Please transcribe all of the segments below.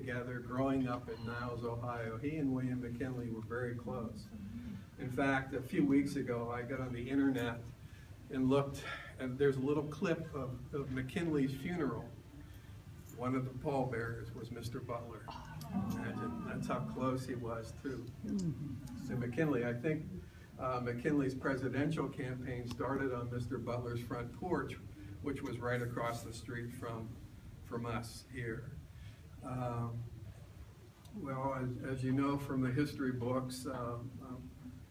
together growing up in Niles, Ohio. He and William McKinley were very close. In fact, a few weeks ago, I got on the internet and looked, and there's a little clip of McKinley's funeral. One of the pallbearers was Mr. Butler. Imagine, that's how close he was to McKinley. I think McKinley's presidential campaign started on Mr. Butler's front porch, which was right across the street from us here. Well, as you know from the history books,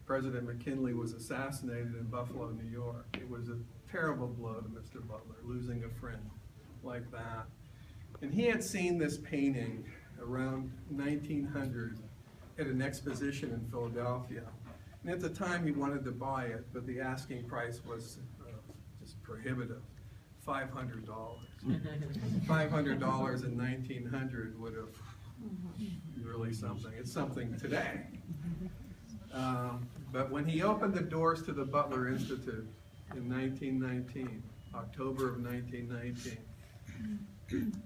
President McKinley was assassinated in Buffalo, New York. It was a terrible blow to Mr. Butler, losing a friend like that. And he had seen this painting around 1900 at an exposition in Philadelphia. And at the time he wanted to buy it, but the asking price was just prohibitive, $500. $500 in 1900 would have really something. It's something today. But when he opened the doors to the Butler Institute in 1919, October of 1919,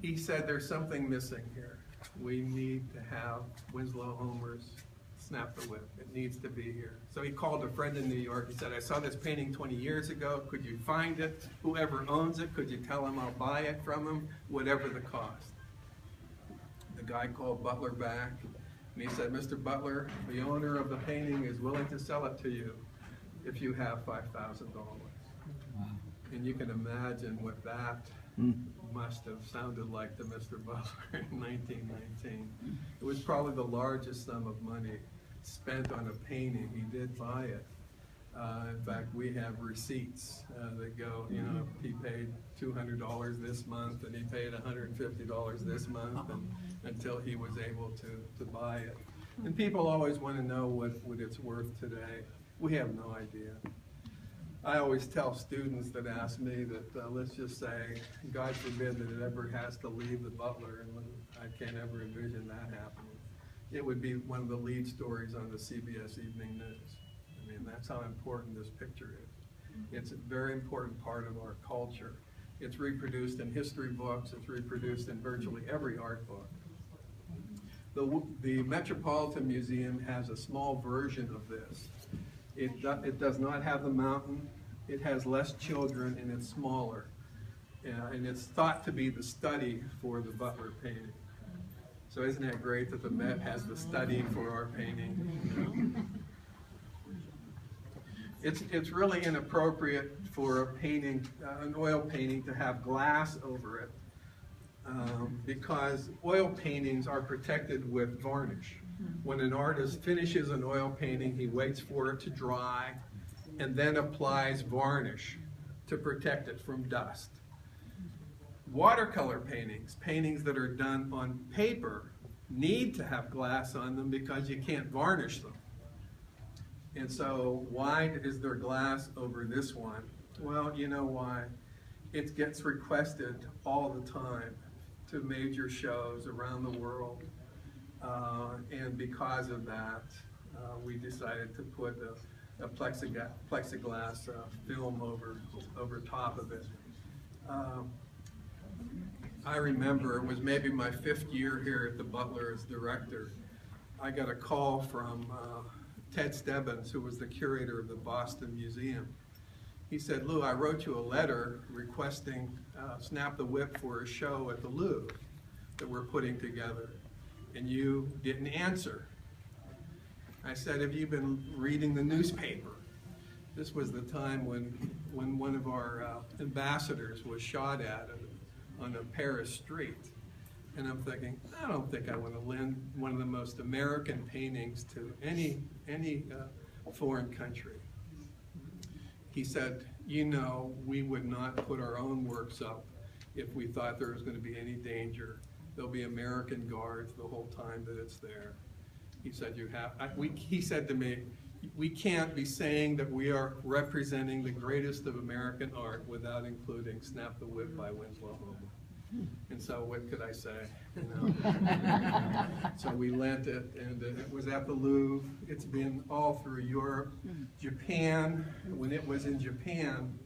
he said there's something missing here. We need to have Winslow Homer's Snap the Whip. It needs to be here. So he called a friend in New York. He said, I saw this painting 20 years ago. Could you find it? Whoever owns it, could you tell him I'll buy it from him, whatever the cost? The guy called Butler back, and he said, Mr. Butler, the owner of the painting is willing to sell it to you if you have $5,000. Wow. And you can imagine what that must have sounded like to Mr. Butler in 1919. It was probably the largest sum of money spent on a painting. He did buy it. In fact, we have receipts that go, you know, he paid $200 this month and he paid $150 this month until he was able to buy it. And people always want to know what it's worth today. We have no idea. I always tell students that ask me that, let's just say, God forbid that it ever has to leave the Butler, and I can't ever envision that happening. It would be one of the lead stories on the CBS Evening News. I mean, that's how important this picture is. It's a very important part of our culture. It's reproduced in history books. It's reproduced in virtually every art book. The Metropolitan Museum has a small version of this. It does not have the mountain. It has less children and it's smaller. And it's thought to be the study for the Butler painting. So isn't that great that the Met has the study for our painting? It's really inappropriate for a painting, an oil painting, to have glass over it because oil paintings are protected with varnish. When an artist finishes an oil painting, he waits for it to dry and then applies varnish to protect it from dust. Watercolor paintings, paintings that are done on paper, need to have glass on them because you can't varnish them. And so why is there glass over this one? Well, you know why. It gets requested all the time to major shows around the world. And because of that, we decided to put a plexiglass film over top of it. I remember it was maybe my 5th year here at the Butler as director. I got a call from Ted Stebbins, who was the curator of the Boston Museum. He said, Lou, I wrote you a letter requesting Snap the Whip for a show at the Louvre that we're putting together, and you didn't answer. I said, have you been reading the newspaper? This was the time when one of our ambassadors was shot at on a Paris street. And I'm thinking, I don't think I want to lend one of the most American paintings to any foreign country. He said, you know, we would not put our own works up if we thought there was going to be any danger. There'll be American guards the whole time that it's there. He said, he said to me, we can't be saying that we are representing the greatest of American art without including Snap the Whip by Winslow Homer. And so what could I say? You know? So we lent it, and it was at the Louvre. It's been all through Europe, Japan. When it was in Japan,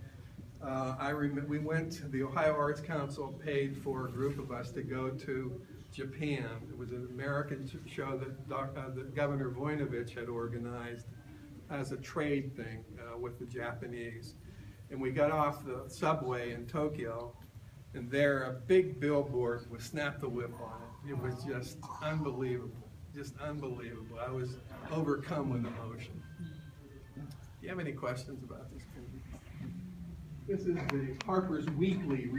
we went to the Ohio Arts Council, paid for a group of us to go to Japan. It was an American show that Governor Voinovich had organized as a trade thing with the Japanese. And we got off the subway in Tokyo, and there a big billboard with Snap the Whip on it. It was just unbelievable, just unbelievable. I was overcome with emotion. Do you have any questions about this movie? This is the Harper's Weekly